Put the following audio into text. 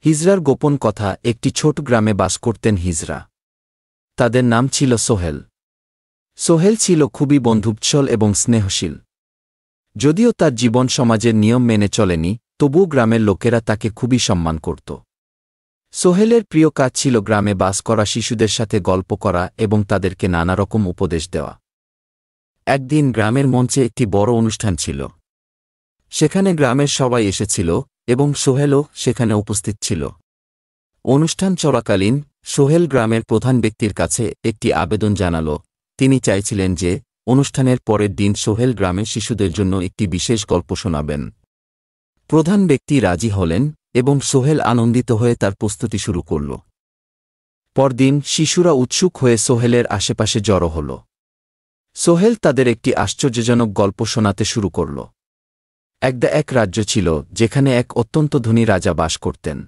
হিজরার গোপন কথা। একটি ছোট গ্রামে বাস করতেন হিজরা। তাদের নাম ছিল সোহেল। সোহেল ছিল খুবই বন্ধুবৎসল এবং স্নেহশীল। যদিও তার জীবন সমাজের নিয়ম মেনে চলেনি, তবুও গ্রামের লোকেরা তাকে খুবই সম্মান করত। সোহেলের প্রিয় কাজ ছিল গ্রামে বাস করা শিশুদের সাথে গল্প করা এবং তাদেরকে নানা রকম উপদেশ দেওয়া। একদিন গ্রামের মঞ্চে একটি বড় অনুষ্ঠান ছিল। সেখানে গ্রামের সবাই এসেছিল এবং সোহেলও সেখানে উপস্থিত ছিল। অনুষ্ঠান চলাকালীন সোহেল গ্রামের প্রধান ব্যক্তির কাছে একটি আবেদন জানাল। তিনি চাইছিলেন যে অনুষ্ঠানের পরের দিন সোহেল গ্রামের শিশুদের জন্য একটি বিশেষ গল্প শোনাবেন। প্রধান ব্যক্তি রাজি হলেন এবং সোহেল আনন্দিত হয়ে তার প্রস্তুতি শুরু করল। পরদিন শিশুরা উৎসুক হয়ে সোহেলের আশেপাশে জড়ো হল। সোহেল তাদের একটি আশ্চর্যজনক গল্প শোনাতে শুরু করল। এক রাজ্য ছিল যেখানে এক অত্যন্ত ধনী রাজা বাস করতেন।